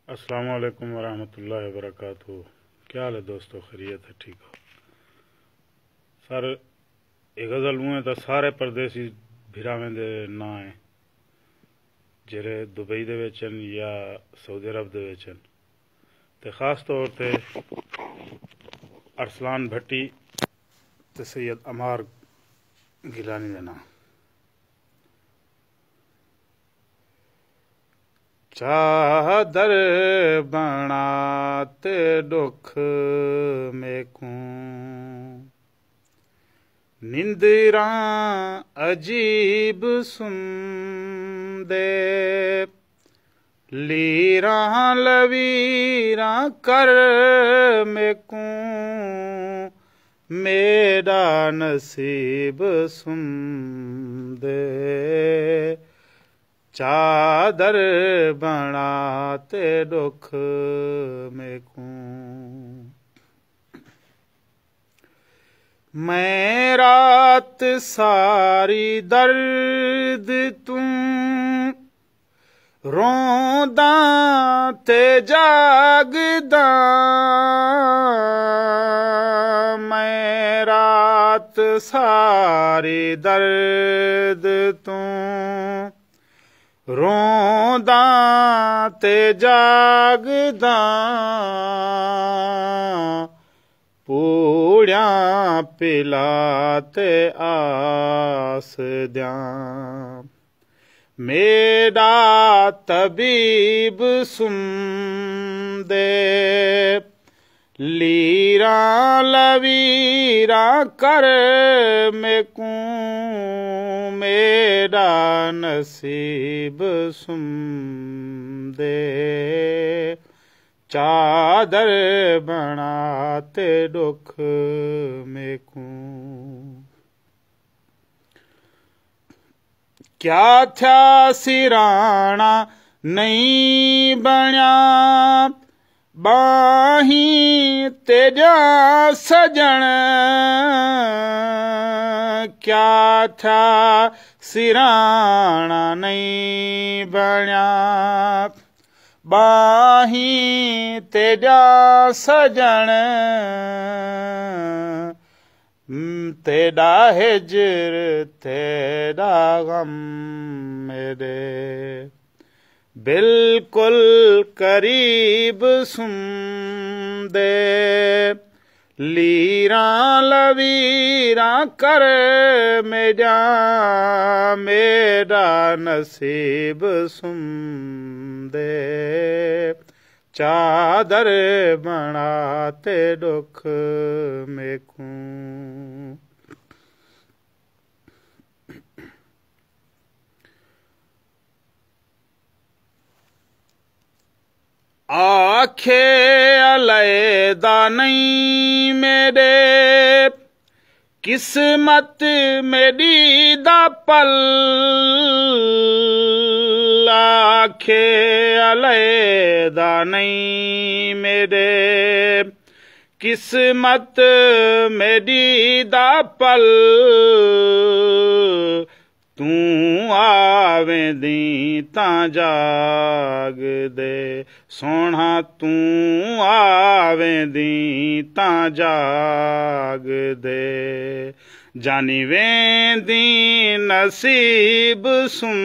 अस्सलाम वालेकुम वरहमतुल्लाहि वबरकातुहू। क्या हाल है दोस्तों, खैरियत है? ठीक हो सर? एक गज़ल मुँह तो सारे परदेसी भिरावें दे ना है जेरे दुबई दे विचन या सऊदी अरब दे विचन, ते खास तौर ते अरसलान भट्टी ते सैयद अमार गिलानी दे नां। चादर बनाते दुख मेकू निंदरा अजीब सुनदे, लीरा लवीरा कर मेकू मेरा नसीब सुनदे। चादर बनाते दुख मेकू मैं रात सारी दर्द तू रोंदा ते जागदा, मैं रात सारी दर्द तू रोंदा ते जागदा, पूड़ियां पिलाते आस द्यां, मेरा तबीब सुन दे, लीरा लवीरा कर मेकू मेरा नसीब सुन दे। चादर बनाते दुख मेकू क्या थया सिराना नहीं बन्या, बाही तेजा सजन क्या था सिराना नहीं बन्या, बाही तेजा सजन तेरा हिजर तेरा गम मेरे बिल्कुल करीब सुन दे, लीरा लवीरा कर मेरा मेरा नसीब सुन दे। चादर बनाते दुख मेकू आखे अलैदा नहीं मेरे किस्मत मेरी दा पल, आखे अलैदा नहीं मेरे किस्मत मेरी दा पल, तू आवेंदी तां जाग दे सोना, तू आवेंदी तां जाग दे, जानी वेंदी नसीब सुन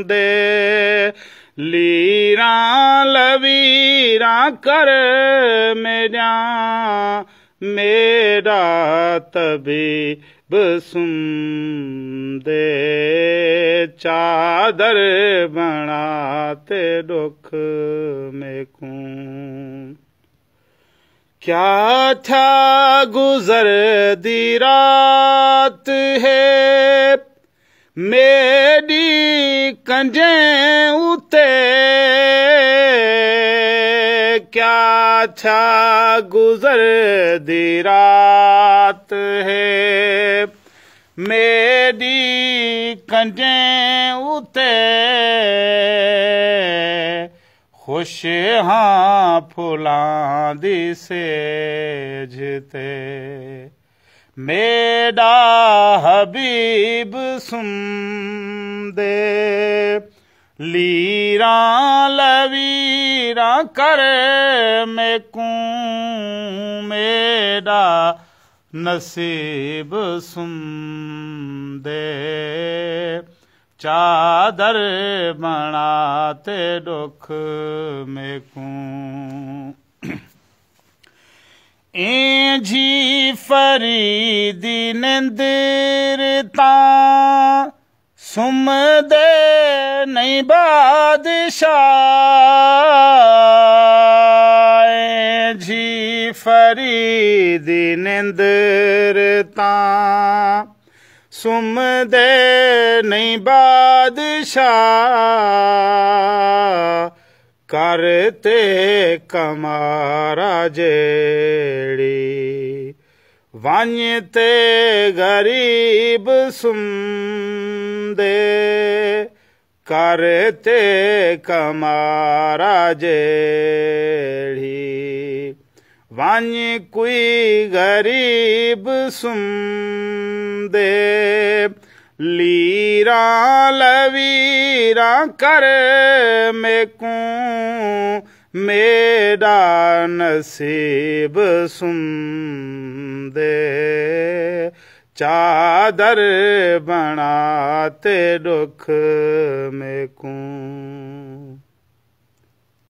दे, लीरा लवीरा कर मेरा मेरा तबीब सुन दे। चादर बनाते दुख मेकू क्या था गुजर दी रात है मेरी कंजे उते, क्या था गुजर दी रात है मेरी कंजे उते, खुश हाँ फुलां दी सेज ते मेरा हबीब सुन दे, लीरा लवी लीरा कर मेकू मेरा नसीब सुन दे चादर बनाते दुख मेकू इंझी फरीदी निंदर तां सुम दे नहीं बादशाह इंझी फरीदी निंदर तां सुम दे नहीं बादशाह करते कमारा जेड़ी वांते गरीब सुम दे करते कमारा जेड़ी वांज कोई गरीब सुम दे लीरा लवीरा कर मेकू मेरा नसीब सुन दे चादर बनाते दुख मेकू।